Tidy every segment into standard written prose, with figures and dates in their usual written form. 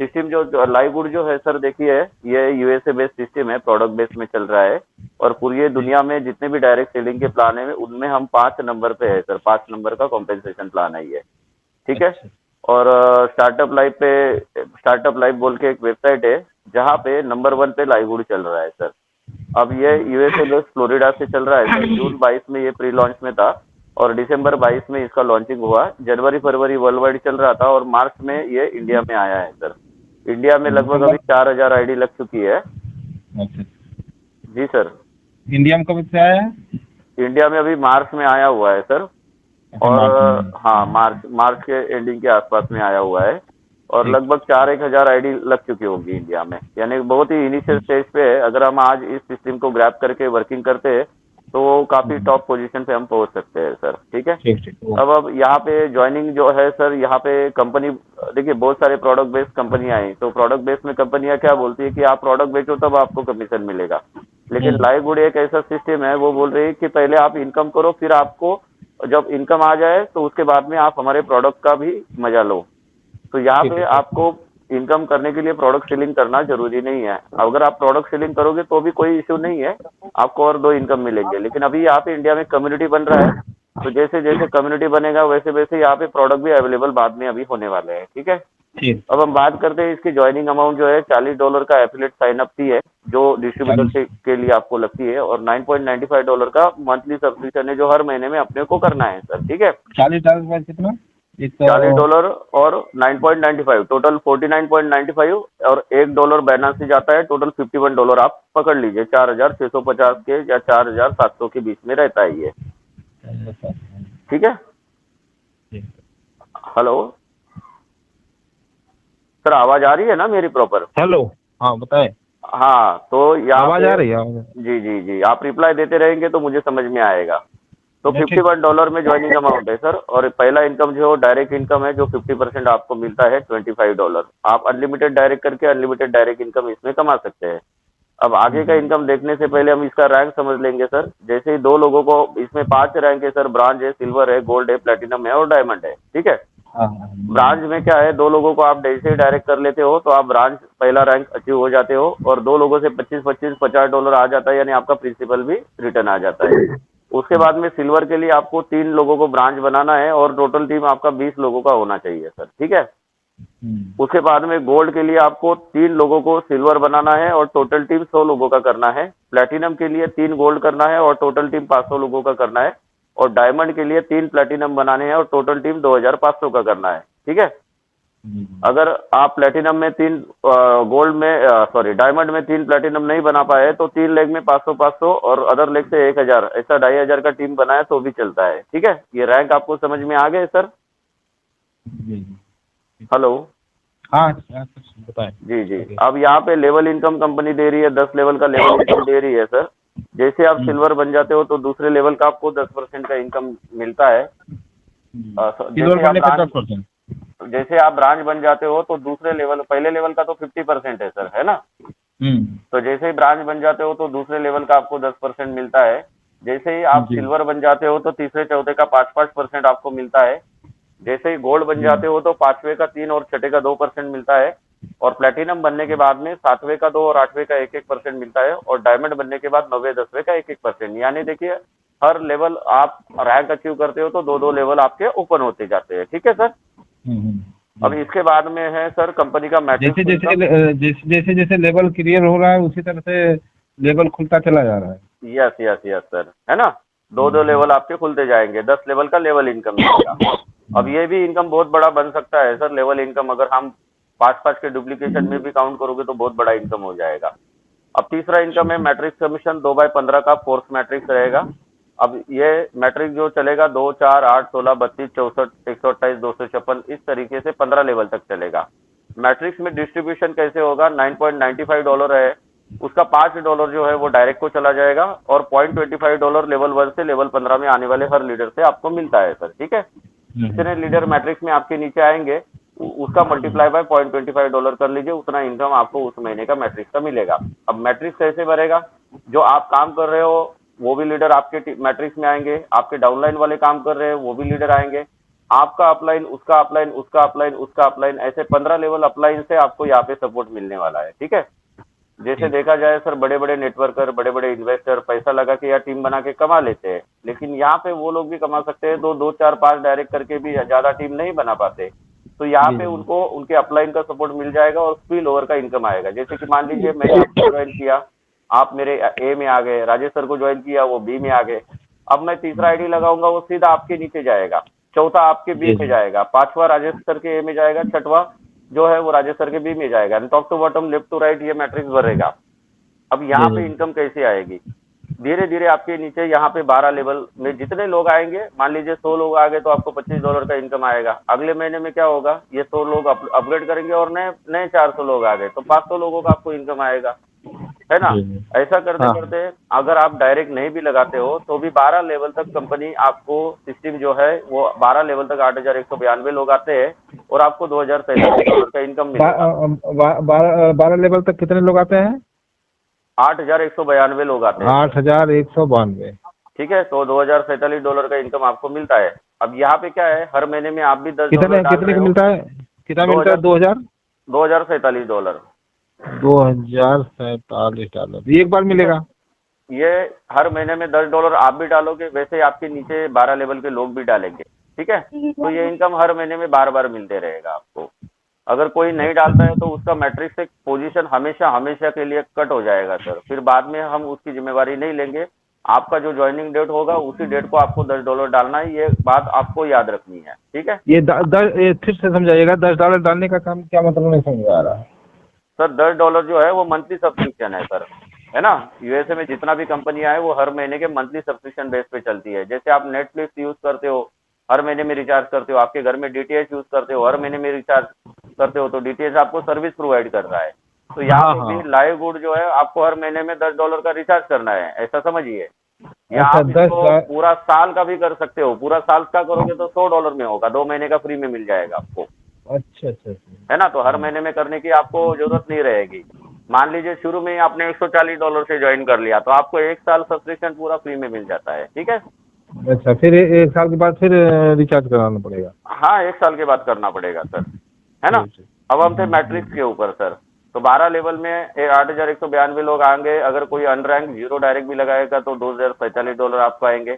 System जो लाइववुड जो है सर, देखिए ये यूएसए बेस्ड सिस्टम है, प्रोडक्ट बेस्ड में चल रहा है। और पूरी जी। दुनिया में जितने भी डायरेक्ट सेलिंग के प्लान है उनमें हम 5 नंबर पे है सर, 5 नंबर का कॉम्पेंसेशन प्लान है ये। ठीक है। अच्छा। और स्टार्टअप लाइव बोल के एक वेबसाइट है जहाँ पे नंबर 1 पे लाइववुड चल रहा है सर। अब ये यूएसए बेस्ड फ्लोरिडा से चल रहा है सर। जून 22 में ये प्री लॉन्च में था और दिसंबर 22 में इसका लॉन्चिंग हुआ। जनवरी फरवरी वर्ल्ड वाइड चल रहा था और मार्च में ये इंडिया में आया है सर। इंडिया में लगभग अभी दिसंबर। 4,000 आईडी लग चुकी है। अच्छा। जी सर। इंडिया में कब से आया है? इंडिया में अभी मार्च में आया हुआ है सर। अच्छा, और मार्च में। हाँ, मार्च मार्च के एंडिंग के आसपास में आया हुआ है। और ठीक। लगभग 4-1 हजार आईडी लग चुकी होगी इंडिया में, यानी बहुत ही इनिशियल स्टेज पे है। अगर हम आज इस सिस्टम को ग्रैब करके वर्किंग करते हैं तो काफी टॉप पोजीशन पे हम पहुंच सकते हैं सर। ठीक है। ठीक ठीक ओके। अब यहाँ पे ज्वाइनिंग जो है सर, यहाँ पे कंपनी, देखिए बहुत सारे प्रोडक्ट बेस्ड कंपनियां आई, तो प्रोडक्ट बेस्ड में कंपनियां क्या बोलती है कि आप प्रोडक्ट बेचो तब आपको कमीशन मिलेगा। लेकिन लाइववुड एक ऐसा सिस्टम है, वो बोल रही है कि पहले आप इनकम करो, फिर आपको जब इनकम आ जाए तो उसके बाद में आप हमारे प्रोडक्ट का भी मजा लो। तो यहाँ ठीक पे है ठीक। आपको इनकम करने के लिए प्रोडक्ट सेलिंग करना जरूरी नहीं है। अगर आप प्रोडक्ट सेलिंग करोगे तो भी कोई इश्यू नहीं है, आपको और 2 इनकम मिलेंगे। लेकिन अभी यहाँ पे इंडिया में कम्युनिटी बन रहा है, तो जैसे जैसे कम्युनिटी बनेगा वैसे वैसे यहाँ पे प्रोडक्ट भी अवेलेबल बाद में अभी होने वाले हैं। ठीक है। ठीक। अब हम बात करते हैं इसकी ज्वाइनिंग अमाउंट जो है, $40 का एफिलेट साइन अप फी है जो डिस्ट्रीब्यूटर 40। के लिए आपको लगती है, और $9.95 का मंथली सब्सक्रिप्शन है जो हर महीने में अपने को करना है सर। ठीक है। $40 का कितना? एक $40 और 9.95, टोटल 49.95। और $1 बैलेंस से जाता है, टोटल $51 आप पकड़ लीजिए। 4,650 के या 4,700 के बीच में रहता है ये। ठीक है। हेलो सर, आवाज आ रही है ना मेरी प्रॉपर? हेलो। हाँ बताए। हाँ, तो यहाँ आवाज पे, आ रही है, आवाज आ रही जी जी जी, आप रिप्लाई देते रहेंगे तो मुझे समझ में आएगा। तो है। ठीक। $51 में ज्वाइनिंग अमाउंट है सर। और पहला इनकम जो डायरेक्ट इनकम है, जो 50% आपको मिलता है, $25। आप अनलिमिटेड डायरेक्ट करके अनलिमिटेड डायरेक्ट इनकम इसमें कमा सकते हैं। अब आगे का इनकम देखने से पहले हम इसका रैंक समझ लेंगे सर। जैसे ही 2 लोगों को, इसमें 5 रैंक है सर, ब्रॉन्ज है, सिल्वर है, गोल्ड है, प्लेटिनम है और डायमंड है। ठीक है। हाँ हाँ ब्रांच में क्या है, 2 लोगों को आप जैसे ही डायरेक्ट कर लेते हो तो आप ब्रांच पहला रैंक अचीव हो जाते हो, और 2 लोगों से 25-25 $50 आ जाता है, यानी आपका प्रिंसिपल भी रिटर्न आ जाता है। उसके बाद में सिल्वर के लिए आपको 3 लोगों को ब्रांच बनाना है और टोटल टीम आपका 20 लोगों का होना चाहिए सर। ठीक है। उसके बाद में गोल्ड के लिए आपको 3 लोगों को सिल्वर बनाना है और टोटल टीम 100 लोगों का करना है। प्लेटिनम के लिए 3 गोल्ड करना है और टोटल टीम 500 लोगों का करना है। और डायमंड के लिए 3 प्लेटिनम बनाने हैं और टोटल टीम 2,500 का करना है। ठीक है। अगर आप प्लेटिनम में 3, गोल्ड में, सॉरी, डायमंड में 3 प्लेटिनम नहीं बना पाए तो 3 लेग में 500-500 और अदर लेग से 1,000, ऐसा 2,500 का टीम बनाए तो भी चलता है। ठीक है। ये रैंक आपको समझ में आ गए सर? जी। हेलो। हाँ बताए। जी जी। अब यहाँ पे लेवल इनकम कंपनी दे रही है, 10 लेवल का लेवल इनकम दे रही है सर। जैसे आप सिल्वर बन जाते हो तो दूसरे लेवल का आपको 10% का इनकम मिलता है। सिल्वर बनने पे 10%। जैसे आप ब्रांच बन जाते हो तो दूसरे लेवल, पहले लेवल का तो 50% है सर, है ना? तो जैसे ही ब्रांच बन जाते हो तो दूसरे लेवल का आपको 10% मिलता है। जैसे ही आप जी सिल्वर बन जाते हो तो तीसरे चौथे का 5-5% आपको मिलता है। जैसे ही गोल्ड बन जी। जाते हो तो पांचवे का 3 और छठे का 2% मिलता है। और प्लेटिनम बनने के बाद में सातवें का 2 और आठवें का 1-1% मिलता है। और डायमंड बनने के बाद 9वें 10वें का 1-1%। यानी देखिए, हर लेवल आप रैंक अचीव करते हो तो 2-2 लेवल आपके ओपन होते जाते हैं। ठीक है सर। अब जी। इसके बाद में है सर कंपनी का जैसे मैट्रिक्स जैसे इनकम। जैसे जैसे जैसे लेवल क्लियर हो रहा है उसी तरह से लेवल खुलता चला जा रहा है। यस यस यस सर, है ना? 2-2 लेवल आपके खुलते जाएंगे, 10 लेवल का लेवल इनकम मिलेगा। अब ये भी इनकम बहुत बड़ा बन सकता है सर, लेवल इनकम अगर हम 5-5 के डुप्लीकेशन में भी काउंट करोगे तो बहुत बड़ा इनकम हो जाएगा। अब तीसरा इनकम है मैट्रिक्स कमीशन, 2/15 का फोर्स मैट्रिक्स रहेगा। अब ये मैट्रिक्स जो चलेगा 2, 4, 8, 16, 32, 64, 128, 256, इस तरीके से 15 लेवल तक चलेगा। मैट्रिक्स में डिस्ट्रीब्यूशन कैसे होगा, $9.95 है, उसका $5 जो है वो डायरेक्ट को चला जाएगा, और $0.25 लेवल 1 से लेवल 15 में आने वाले हर लीडर से आपको मिलता है सर। ठीक है। जितने लीडर मैट्रिक्स में आपके नीचे आएंगे उसका मल्टीप्लाई बाय $0.25 कर लीजिए, उतना इनकम आपको उस महीने का मैट्रिक्स का मिलेगा। अब मैट्रिक्स कैसे भरेगा, जो आप काम कर रहे हो वो भी लीडर आपके मैट्रिक्स में आएंगे, आपके डाउनलाइन वाले काम कर रहे हैं वो भी लीडर आएंगे, आपका अपलाइन, उसका अपलाइन, उसका अपलाइन, उसका अपलाइन, ऐसे 15 लेवल अपलाइन से आपको यहाँ पे सपोर्ट मिलने वाला है। ठीक है, जैसे देखा जाए सर, बड़े बड़े नेटवर्कर, बड़े बड़े इन्वेस्टर पैसा लगा के या टीम बना के कमा लेते हैं, लेकिन यहाँ पे वो लोग भी कमा सकते हैं, दो दो चार पांच डायरेक्ट करके भी ज्यादा टीम नहीं बना पाते। तो यहाँ पे उनको उनके अपलाइन का सपोर्ट मिल जाएगा और स्पिल ओवर का इनकम आएगा। जैसे कि मान लीजिए मैंने आपको ज्वाइन किया, आप मेरे ए में आ गए, राजेश सर को ज्वाइन किया, वो बी में आ गए। अब मैं तीसरा आईडी लगाऊंगा, वो सीधा आपके नीचे जाएगा, चौथा आपके बी में जाएगा, पांचवा राजेश सर के ए में जाएगा, छठवा जो है वो राजेश सर के बी में जाएगा। Top to bottom, left to right, ये मैट्रिक्स भरेगा। अब यहाँ पे इनकम कैसे आएगी? धीरे धीरे आपके नीचे यहाँ पे 12 लेवल में जितने लोग आएंगे, मान लीजिए 100 लोग आ गए तो आपको $25 का इनकम आएगा। अगले महीने में क्या होगा, ये 100 लोग अपग्रेड करेंगे और नए नए 400 लोग आ गए तो 500 लोगों का आपको इनकम आएगा, है ना। ऐसा करते करते अगर आप डायरेक्ट नहीं भी लगाते हो तो भी 12 लेवल तक कंपनी आपको, सिस्टम जो है वो 12 लेवल तक 8,192 लोग आते हैं और आपको $2,047 का इनकम मिलेगा। 12 लेवल तक कितने लोग आते हैं? 8,192 लोग आते हैं। 8,192। ठीक है, तो $2,047 का इनकम आपको मिलता है। अब यहाँ पे क्या है, हर महीने में आप भी $10 कितने का मिलता है? कितना मिलता है? 2,047 $2,047 एक बार मिलेगा? ये हर महीने में $10 आप भी डालोगे, वैसे आपके नीचे 12 लेवल के लोग भी डालेंगे। ठीक है, तो ये इनकम हर महीने में बार बार मिलते रहेगा आपको। अगर कोई नहीं डालता है तो उसका मैट्रिक्स से पोजीशन हमेशा हमेशा के लिए कट हो जाएगा सर। फिर बाद में हम उसकी जिम्मेवारी नहीं लेंगे। आपका जो ज्वाइनिंग डेट होगा उसी डेट को आपको $10 डालना है, ये बात आपको याद रखनी है। ठीक है, ये फिर से समझाइएगा, $10 डालने का काम क्या मतलब, नहीं समझ आ रहा है सर। $10 जो है वो मंथली सब्सक्रिप्शन है सर, है ना। यूएसए में जितना भी कंपनियां है वो हर महीने के मंथली सब्सक्रिप्शन बेस पे चलती है। जैसे आप नेटफ्लिक्स यूज करते हो, हर महीने में रिचार्ज करते हो, आपके घर में डीटीएच यूज करते हो, हर महीने में रिचार्ज करते हो, तो डीटीएच आपको सर्विस प्रोवाइड कर रहा है। तो यहाँ पे भी लाइव गुड जो है आपको हर महीने में $10 का रिचार्ज करना है, ऐसा समझिए। या आप इसको पूरा साल का भी कर सकते हो, पूरा साल का करोगे तो $100 में होगा, 2 महीने का फ्री में मिल जाएगा आपको। अच्छा, है ना, तो हर महीने में करने की आपको जरूरत नहीं रहेगी। मान लीजिए शुरू में ही आपने $140 से ज्वाइन कर लिया तो आपको 1 साल सब्सक्रिप्शन पूरा फ्री में मिल जाता है। ठीक है, अच्छा, फिर 1 साल के बाद फिर रिचार्ज कराना पड़ेगा? हाँ, 1 साल के बाद करना पड़ेगा सर, है ना। अब हम थे मैट्रिक्स के ऊपर सर। तो 12 लेवल में 8,192 लोग आएंगे। अगर कोई अनरैंक जीरो डायरेक्ट भी लगाएगा तो $2,047 आपको आएंगे।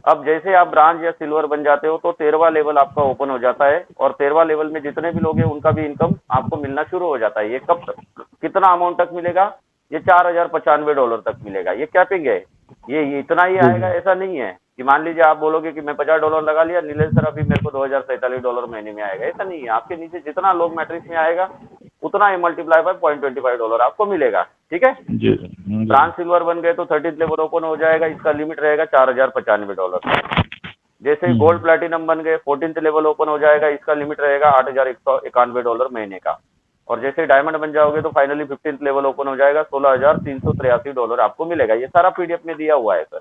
अब जैसे आप ब्रांच या सिल्वर बन जाते हो तो 13वां लेवल आपका ओपन हो जाता है और 13वां लेवल में जितने भी लोग हैं उनका भी इनकम आपको मिलना शुरू हो जाता है। ये कब तक, कितना अमाउंट तक मिलेगा? ये $4,095 तक मिलेगा। ये कैपिंग है, ये इतना ही आएगा ऐसा नहीं है कि मान लीजिए आप बोलोगे कि मैं $50 लगा लिया, नीलेश सर अभी मेरे को $2,047 महीने में आएगा, ऐसा नहीं है। आपके नीचे जितना लोग मैट्रिक्स में आएगा उतना ही मल्टीप्लाई बाय $0.25 आपको मिलेगा। ठीक है, ब्रांच सिल्वर बन गए तो 13th लेवल ओपन हो जाएगा, इसका लिमिट रहेगा $4,095। जैसे गोल्ड प्लेटिनम बन गए 14th लेवल ओपन हो जाएगा, इसका लिमिट रहेगा $8,191 महीने का। और जैसे डायमंड बन जाओगे तो फाइनली 15th लेवल ओपन हो जाएगा, $16,383 आपको मिलेगा। ये सारा पीडीएफ में दिया हुआ है सर।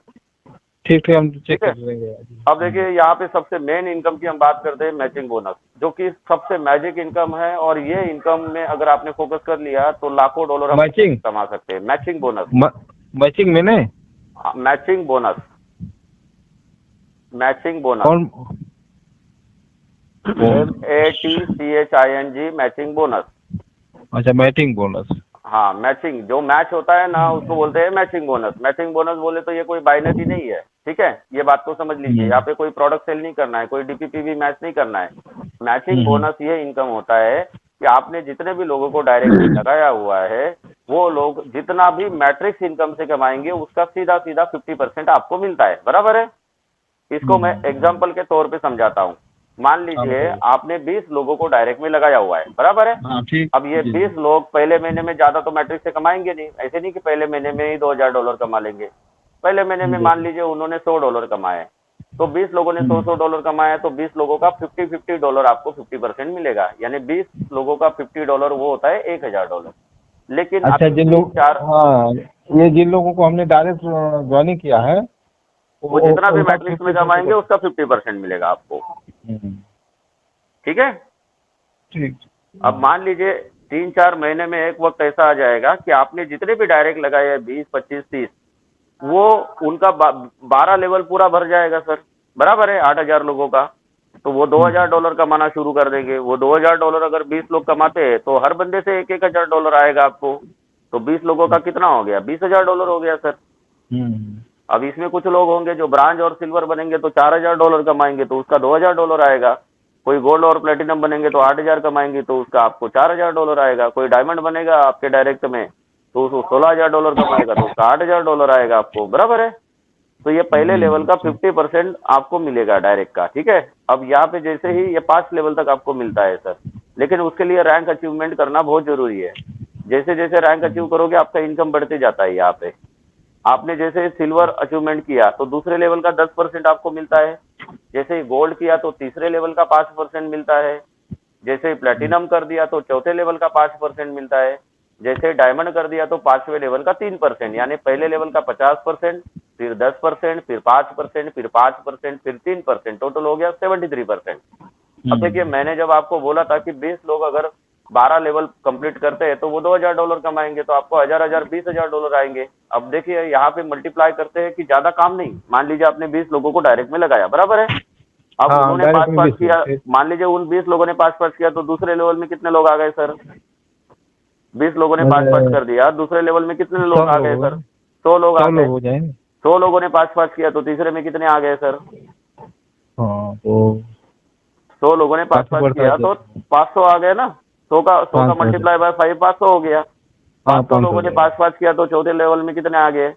ठीक है, हम चेक कर लेंगे। अब देखिए यहाँ पे सबसे मेन इनकम की हम बात करते हैं, मैचिंग बोनस, जो कि सबसे मैजिक इनकम है। और ये इनकम में अगर आपने फोकस कर लिया तो लाखों डॉलर हम कमा सकते हैं। मैचिंग बोनस, मैचिंग में नहीं, matching bonus, matching bonus, MATCHING, matching bonus. अच्छा, मैचिंग बोनस। हाँ, मैचिंग, जो मैच होता है ना उसको बोलते हैं मैचिंग बोनस। मैचिंग बोनस बोले तो ये कोई बाइनरी नहीं है। ठीक है, ये बात को समझ लीजिए। यहाँ पे कोई प्रोडक्ट सेल नहीं करना है, कोई डीपीपीवी मैच नहीं करना है। मैचिंग बोनस ये इनकम होता है कि आपने जितने भी लोगों को डायरेक्टली लगाया हुआ है वो लोग जितना भी मैट्रिक्स इनकम से कमाएंगे उसका सीधा सीधा 50% आपको मिलता है। बराबर है। इसको मैं एग्जाम्पल के तौर पे समझाता हूँ। मान लीजिए आपने 20 लोगों को डायरेक्ट में लगाया हुआ है, बराबर है। अब ये 20 लोग पहले महीने में ज्यादा तो मैट्रिक्स से कमाएंगे नहीं, ऐसे नहीं कि पहले महीने में ही $2,000 कमा लेंगे। पहले महीने में मान लीजिए उन्होंने $100 कमाए, तो 20 लोगों ने $100 कमाया तो 20 लोगों का $50 आपको 50% मिलेगा, यानी 20 लोगों का $50 वो होता है $1,000। लेकिन अच्छा, जिन लोग, हाँ, ये जिन लोगों को हमने डायरेक्ट ज्वाइनिंग किया है वो जितना भी मैट्रिक्स में कमाएंगे उसका 50% मिलेगा आपको। ठीक है, ठीक। अब मान लीजिए 3-4 महीने में एक वक्त ऐसा आ जाएगा कि आपने जितने भी डायरेक्ट लगाए हैं 20, 25, 30, वो उनका 12 लेवल पूरा भर जाएगा सर। बराबर है, 8,000 लोगों का। तो वो $2000 कमाना शुरू कर देंगे। वो $2000 अगर 20 लोग कमाते हैं तो हर बंदे से $1000 आएगा आपको। तो 20 लोगों का कितना हो गया? $20000 हो गया सर। अब इसमें कुछ लोग होंगे जो ब्रांज और सिल्वर बनेंगे तो $4000 कमाएंगे, तो उसका $2000 आएगा। कोई गोल्ड और प्लेटिनम बनेंगे तो 8000 कमाएंगे, तो उसका आपको $4000 आएगा। कोई डायमंड बनेगा आपके डायरेक्ट में तो उसको $16000 कमाएगा, तो उसका $8000 आएगा आपको, बराबर है। तो ये पहले लेवल का 50% आपको मिलेगा डायरेक्ट का, ठीक है। अब यहाँ पे जैसे ही ये 5 लेवल तक आपको मिलता है सर, लेकिन उसके लिए रैंक अचीवमेंट करना बहुत जरूरी है। जैसे जैसे रैंक अचीव करोगे आपका इनकम बढ़ते जाता है। यहाँ पे आपने जैसे सिल्वर अचीवमेंट किया तो दूसरे लेवल का 10% आपको मिलता है। जैसे ही गोल्ड किया तो तीसरे लेवल का 5% मिलता है। जैसे ही प्लेटिनम कर दिया तो चौथे लेवल का 5% मिलता है। जैसे डायमंड कर दिया तो 5वें लेवल का 3%, यानी पहले लेवल का 50%, फिर 10%, फिर 5%, फिर 5%, फिर 3%, टोटल हो गया 73%। अब देखिए मैंने जब आपको बोला था कि 20 लोग अगर 12 लेवल कंप्लीट करते हैं तो वो $2000 कमाएंगे, तो आपको 1000 $20000 आएंगे। अब देखिए यहाँ पे मल्टीप्लाई करते हैं कि ज्यादा काम नहीं। मान लीजिए आपने 20 लोगों को डायरेक्ट में लगाया, बराबर है। अब हाँ, उन्होंने डायरेक्ट पास में पास 20 किया, लोग थे। मान लीजिए उन 20 लोगों ने पास किया तो दूसरे लेवल में कितने लोग आ गए सर? 20 लोगों ने पास कर दिया, दूसरे लेवल में कितने लोग आ गए सर? 100 लोग आ 100 गए। लोग हो जाएंगे। 100 लोगों ने पास किया तो तीसरे में कितने आ गए सर? हाँ, तो 100 लोगों ने पास काफी बढ़ता है किया तो 500 आ गए ना। 100 का 500 मल्टीप्लाई बाय 5 500 हो गया। हाँ, 500 लोगों ने 500 पास किया तो चौथे लेवल में कितने आ गए?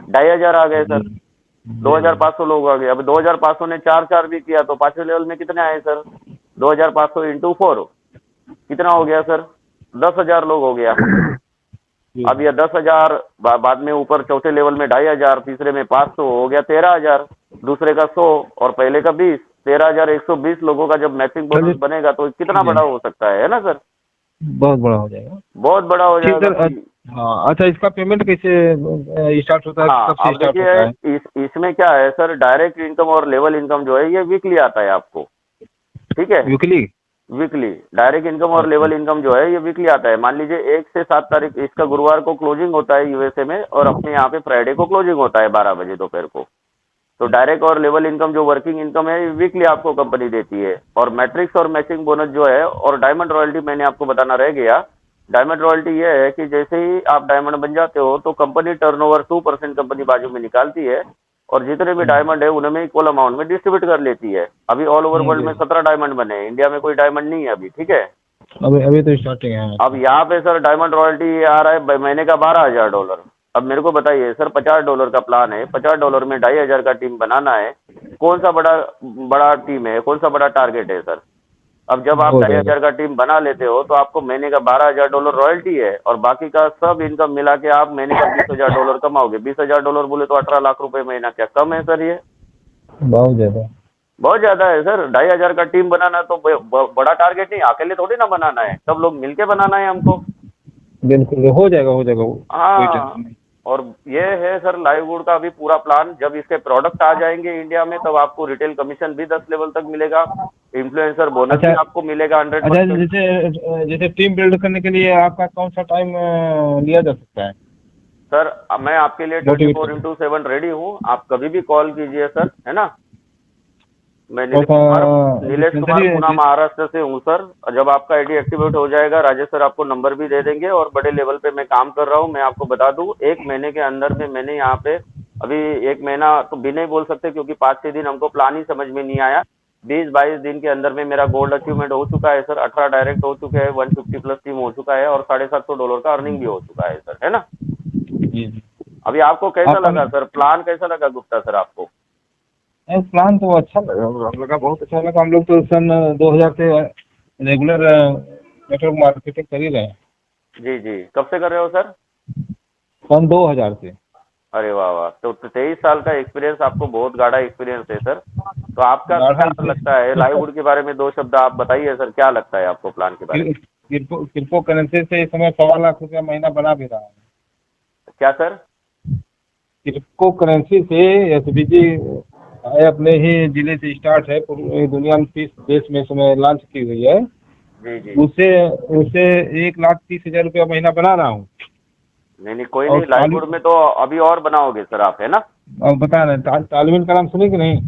2500 आ गए सर। 2500 लोग आ गए। अब 2500 ने 4 भी किया तो पांचवें लेवल में कितने आए सर? 2500 इंटू 4 कितना हो गया सर? 10,000 लोग हो गया। अब ये 10,000 बाद में ऊपर चौथे लेवल में 2500, तीसरे में 500 हो गया 13,000, दूसरे का 100 और पहले का 20, 13,120 लोगों का जब मैचिंग बोनस बनेगा तो कितना बड़ा हो सकता है ना सर? बहुत बड़ा हो जाएगा। बहुत बड़ा हो ठीक जाएगा। सर। हाँ, अच्छा, इसका पेमेंट कैसे स्टार्ट होता है? हाँ, कब से अब स्टार्ट होता है? देखिए इसमें क्या है सर, डायरेक्ट इनकम और लेवल इनकम जो है ये वीकली आता है आपको, ठीक है। वीकली? वीकली डायरेक्ट इनकम और लेवल इनकम जो है ये वीकली आता है। मान लीजिए 1 से 7 तारीख, इसका गुरुवार को क्लोजिंग होता है यूएसए में, और अपने यहाँ पे फ्राइडे को क्लोजिंग होता है 12 बजे दोपहर को। तो डायरेक्ट और लेवल इनकम जो वर्किंग इनकम है वीकली आपको कंपनी देती है। और मैट्रिक्स और मैचिंग बोनस जो है, और डायमंड रॉयल्टी मैंने आपको बताना रह गया। डायमंड रॉयल्टी ये है कि जैसे ही आप डायमंड बन जाते हो तो कंपनी टर्नओवर 2% कंपनी बाजू में निकालती है, और जितने भी डायमंड है उनमें इक्वल अमाउंट में डिस्ट्रीब्यूट कर लेती है। अभी ऑल ओवर वर्ल्ड में 17 डायमंड बने हैं, इंडिया में कोई डायमंड नहीं है अभी, ठीक है। अभी तो स्टार्टिंग है। अब यहाँ पे सर डायमंड रॉयल्टी आ रहा है महीने का $12,000। अब मेरे को बताइए सर, $50 का प्लान है, $50 में 2500 का टीम बनाना है। कौन सा बड़ा बड़ा टीम है, कौन सा बड़ा टारगेट है सर? अब जब आप हो 2500 का टीम बना लेते हो तो आपको महीने का $12,000 रॉयल्टी है, और बाकी का सब इनकम मिला के आप महीने का $20,000 कमाओगे। $20,000 बोले तो 18 लाख रुपए महीना, क्या कम है सर? ये बहुत ज्यादा। बहुत ज्यादा है सर। 2500 का टीम बनाना तो बड़ा टारगेट नहीं, अकेले थोड़ी ना बनाना है, सब लोग मिलके बनाना है हमको। बिल्कुल हो जाएगा, हो जाएगा। कोई टेंशन हाँ, नहीं। और ये है सर लाइववुड का अभी पूरा प्लान। जब इसके प्रोडक्ट आ जाएंगे इंडिया में तब आपको रिटेल कमीशन भी 10 लेवल तक मिलेगा, इन्फ्लुएंसर बोनस भी आपको मिलेगा अच्छा, 100%। जैसे टीम बिल्ड करने के लिए आपका कौन सा टाइम लिया जा सकता है? सर मैं आपके लिए 24x7 रेडी हूँ, आप कभी भी कॉल कीजिए सर, है ना। मैं नीलेश कुमार पुणे महाराष्ट्र से हूँ सर। जब आपका आईडी एक्टिवेट हो जाएगा राजेश सर आपको नंबर भी दे देंगे, और बड़े लेवल पे मैं काम कर रहा हूँ। मैं आपको बता दूं 1 महीने के अंदर में मैंने यहाँ पे, अभी 1 महीना तो भी नहीं बोल सकते क्योंकि 5-6 दिन हमको प्लान ही समझ में नहीं आया। 20-22 दिन के अंदर में मेरा गोल्ड अचीवमेंट हो चुका है सर। 18 डायरेक्ट हो चुके हैं, 150 प्लस टीम हो चुका है, और $750 का अर्निंग भी हो चुका है सर, है ना। अभी आपको कैसा लगा सर, प्लान कैसा लगा गुप्ता सर आपको? प्लान तो अच्छा लगा, बहुत अच्छा लगा। हम लोग तो सन 2000 से रेगुलर नेटवर्क मार्केटिंग कर ही रहे हैं। जी जी, कब से कर रहे हो सर? सन 2000 से। अरे वाह वाह, तो 23 साल का एक्सपीरियंस, आपको बहुत गाढ़ा एक्सपीरियंस है सर। तो आपका क्या लगता है लाइववुड के बारे में? 2 शब्द आप बताइए सर, क्या लगता है आपको प्लान के बारे में? क्रिप्टो करेंसी से इस समय 1.25 लाख रुपया महीना बना भी रहा है। क्या सर? क्रिप्टो करेंसी से एसबीजी अपने ही जिले से स्टार्ट है, पूरी दुनिया में 30 देश में समय लॉन्च की हुई है। जी जी, उसे 1,30,000 रुपया महीना बना रहा हूँ। नहीं कोई नहीं, लाइववुड में तो अभी और बनाओगे सर आप, है ना। और बता रहे तालविन का नाम सुने कि नहीं?